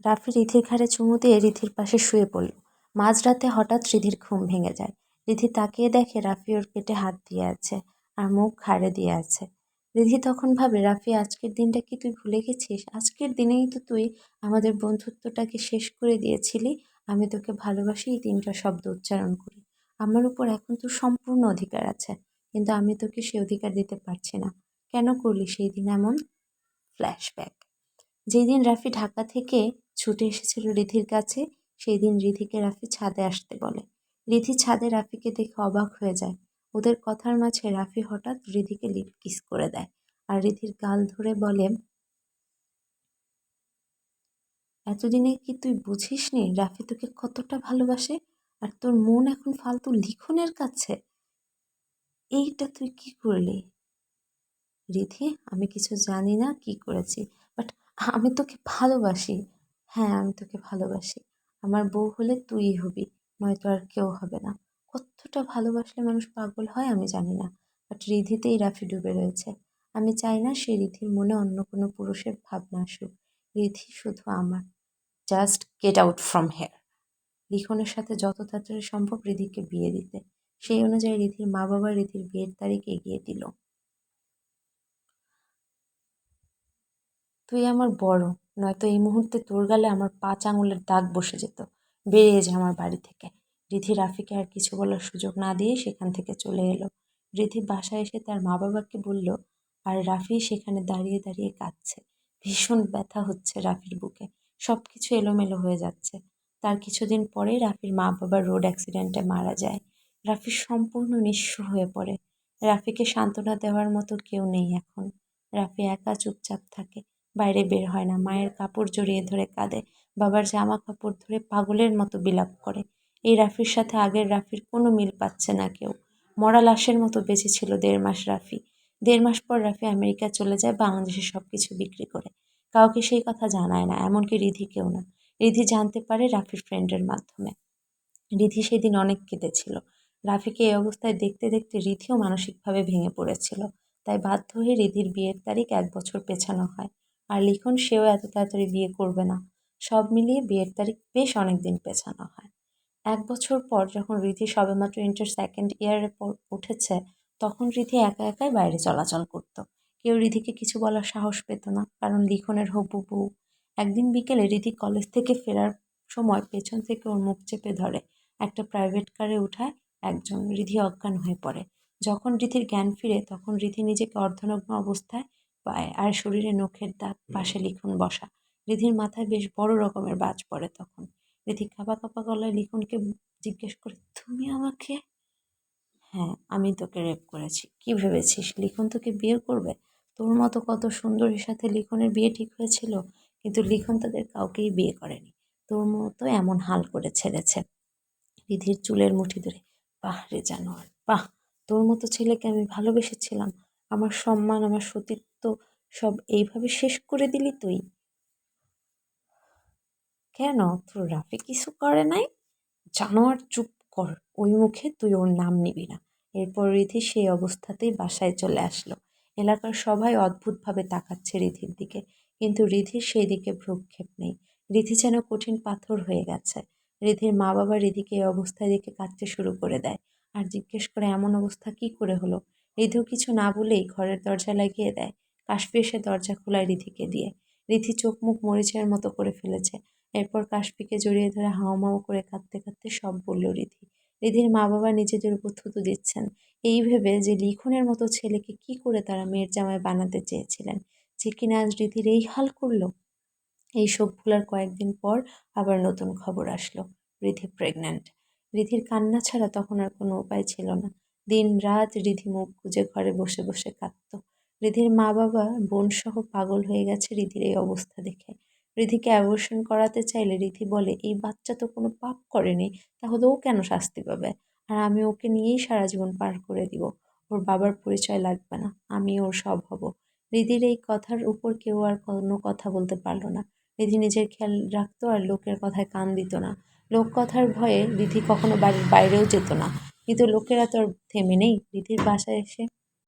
রাফি রিধির ঘাড়ে চুমু দিয়ে রিধির পাশে শুয়ে পড়ল। মাঝরাতে হঠাৎ রিধির ঘুম ভেঙে যায়। রিধি তাকিয়ে দেখে রাফি ওর পেটে হাত দিয়ে আছে আর মুখ ঘাড়ে দিয়ে আছে। রিধি তখন ভাবে, রাফি আজকের দিনটা কি তুই ভুলে গেছিস? আজকের দিনেই তো তুই আমাদের বন্ধুত্বটাকে শেষ করে দিয়েছিলি। আমি তোকে ভালোবাসি এই 3টা শব্দ উচ্চারণ করি। আমার উপর এখন তোর সম্পূর্ণ অধিকার আছে, কিন্তু আমি তোকে সে অধিকার দিতে পারছি না। কেন করলি সেই দিন এমন? ফ্ল্যাশব্যাক। যেদিন রাফি ঢাকা থেকে ছুটে এসেছিল রিধির কাছে, সেই দিন রিধিকে রাফি ছাদে আসতে বলে। রিধি ছাদে রাফিকে দেখে অবাক হয়ে যায়। ওদের কথার মাঝে রাফি হঠাৎ রিধিকে লিপ কিস করে দেয় আর রিধির গাল ধরে বলে, এতদিনে কি তুই বুঝিসনি রাফি তোকে কতটা ভালোবাসে? আর তোর মন এখন ফালতু লিখনের কাছে। এইটা তুই কি করলি? রিধি, আমি কিছু জানি না কি করেছি, বাট আমি তোকে ভালোবাসি। হ্যাঁ, আমি তোকে ভালোবাসি। আমার বউ হলে তুই হবি, নয়তো আর কেউ হবে না। কতটা ভালোবাসলে মানুষ পাগল হয় আমি জানি না, বাট রিধিতেই রাফি ডুবে রয়েছে। আমি চাই না সে রিধির মনে অন্য কোনো পুরুষের ভাবনা আসুক। রিধি শুধু আমার। Just get out from here. লিখনের সাথে যত তাড়াতাড়ি সম্ভব রিধিকে বিয়ে দিতে। সেই অনুযায়ী রিধির মা বাবা রিধির বিয়ের তারিখ এগিয়ে দিল। তুই আমার বড়, নয়তো এই মুহূর্তে তোর গালে আমার 5 আঙুলের দাগ বসে যেত। বেরিয়ে যা আমার বাড়ি থেকে। রিধি রাফিকে আর কিছু বলার সুযোগ না দিয়ে সেখান থেকে চলে এলো। রিধি বাসায় এসে তার মা বাবাকে বলল, আর রাফি সেখানে দাঁড়িয়ে দাঁড়িয়ে কাঁদছে। ভীষণ ব্যথা হচ্ছে রাফির বুকে। সব কিছু এলোমেলো হয়ে যাচ্ছে। তার কিছুদিন পরেই রাফির মা বাবা রোড অ্যাক্সিডেন্টে মারা যায়। রাফি সম্পূর্ণ নিঃস্ব হয়ে পড়ে। রাফিকে সান্ত্বনা দেওয়ার মতো কেউ নেই এখন। রাফি একা চুপচাপ থাকে, বাইরে বের হয় না, মায়ের কাপড় জড়িয়ে ধরে কাঁদে, বাবার জামা কাপড় ধরে পাগলের মতো বিলাপ করে। এই রাফির সাথে আগের রাফির কোনো মিল পাচ্ছে না কেউ। মরা লাশের মতো বেঁচে ছিল 1.5 মাস রাফি। 1.5 মাস পর রাফি আমেরিকা চলে যায় বাংলাদেশে সব কিছু বিক্রি করে। কাউকে সেই কথা জানায় না, এমনকি রিধিকেও না। রিধি জানতে পারে রাফির ফ্রেন্ডের মাধ্যমে। রিধি সেদিন অনেক কেঁদেছিল। রাফিকে এই অবস্থায় দেখতে দেখতে রিধিও মানসিকভাবে ভেঙে পড়েছিল। তাই বাধ্য হয়ে রিধির বিয়ের তারিখ 1 বছর পেছানো হয়। আর লিখন সেও এত তাড়াতাড়ি বিয়ে করবে না। সব মিলিয়ে বিয়ের তারিখ বেশ অনেক দিন পেছানো হয়। 1 বছর পর যখন রিধি সবেমাত্র ইন্টার সেকেন্ড ইয়ারে উঠেছে, তখন রিধি একা একাই বাইরে চলাচল করত। কেউ রিধিকে কিছু বলার সাহস পেত না, কারণ লিখনের হবু বউ। একদিন বিকেলে রিধি কলেজ থেকে ফেরার সময় পেছন থেকে ওর মুখ চেপে ধরে। একটা প্রাইভেট কারে উঠায় একজন। রিধি অজ্ঞান হয়ে পড়ে। যখন রিধির জ্ঞান ফিরে, তখন রিধি নিজেকে অর্ধনগ্ন অবস্থায় পায় আর শরীরে নখের দাগ, পাশে লিখন বসা। রিধির মাথায় বেশ বড় রকমের বাজ পড়ে তখন। রিধি কাঁপা কাঁপা গলায় লিখনকে জিজ্ঞেস করে, তুমি আমাকে? হ্যাঁ, আমি তোকে রেপ করেছি। কি ভেবেছিস লিখন তোকে বিয়ে করবে? তোর মতো কত সুন্দরীর সাথে লিখনের বিয়ে ঠিক হয়েছিল, কিন্তু লিখন তাদের কাউকেই বিয়ে করেনি। তোর মতো এমন হাল করে ছেড়েছে। রিধির চুলের মুঠি ধরে, বাহ রে জানোয়ার, বাহ! তোর মতো ছেলেকে আমি ভালোবেসেছিলাম। আমার সম্মান, আমার সতীত্ব সব এইভাবে শেষ করে দিলি তুই। কেন, তোর রাফি কিছু করে নাই? জানোয়ার, চুপ কর। ওই মুখে তুই ওর নাম নিবি না। এরপর রিধি সেই অবস্থাতেই বাসায় চলে আসলো। এলাকার সবাই অদ্ভুতভাবে তাকাচ্ছে রিধির দিকে, কিন্তু রিধির সেই দিকে ভ্রুক্ষেপ নেই। রিধি যেন কঠিন পাথর হয়ে গেছে। রিধির মা বাবা রিধিকে এই অবস্থায় দেখে কাঁদতে শুরু করে দেয় আর জিজ্ঞেস করে, এমন অবস্থা কি করে হলো? রিধিও কিছু না বলেই ঘরের দরজা লাগিয়ে দেয়। কাশফি এসে দরজা খোলায় রিধিকে দিয়ে। রিধি চোখ মুখ মরিচের মতো করে ফেলেছে। এরপর কাশফিকে জড়িয়ে ধরে হাউমাউ করে কাঁদতে কাঁদতে সব বলল রিধি। রিধির মা বাবা নিজেদের উপর থুতু দিচ্ছেন, এই ভেবে যে লিখনের মতো ছেলেকে কি করে তারা মেয়ের জামাই বানাতে চেয়েছিলেন, যে কিনা আজ রিধির এই হাল করলো। এই শোক ভোলার কয়েকদিন পর আবার নতুন খবর আসলো, রিধি প্রেগন্যান্ট। রিধির কান্না ছাড়া তখন আর কোনো উপায় ছিল না। দিন রাত রিধি মুখ গুজে ঘরে বসে বসে কাঁদত। রিধির মা বাবা বোন সহ পাগল হয়ে গেছে রিধির এই অবস্থা দেখে। রিধিকে অ্যাবর্শন করাতে চাইলে রিধি বলে, এই বাচ্চা তো কোনো পাপ করেনি, তাহলে ও কেন শাস্তি পাবে? আর আমি ওকে নিয়েই সারা জীবন পার করে দিব। ওর বাবার পরিচয় লাগবে না, আমি ওর সব হব। রিধির এই কথার উপর কেউ আর কোনো কথা বলতে পারল না। রিধি নিজের খেয়াল রাখতো আর লোকের কথায় কান দিত না। লোক কথার ভয়ে রিধি কখনো বাড়ির বাইরেও যেত না। কিন্তু লোকেরা তো আর থেমে নেই। রিধির বাসায় এসে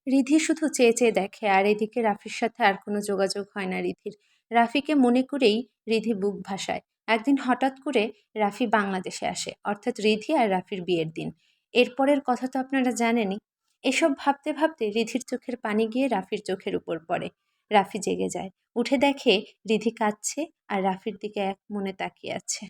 রিধি শুধু চেয়ে চেয়ে দেখে, আর এদিকে রাফির সাথে আর কোনো যোগাযোগ হয় না রিধির। রাফিকে মনে করেই রিধি বুক ভাসায়। একদিন হঠাৎ করে রাফি বাংলাদেশে আসে, অর্থাৎ রিধি আর রাফির বিয়ের দিন। এরপরের কথা তো আপনারা জানেনই। এসব ভাবতে ভাবতে রিধির চোখের পানি গিয়ে রাফির চোখের উপর পড়ে। রাফি জেগে যায়, উঠে দেখে রিধি কাঁদছে আর রাফির দিকে এক মনে তাকিয়ে আছে।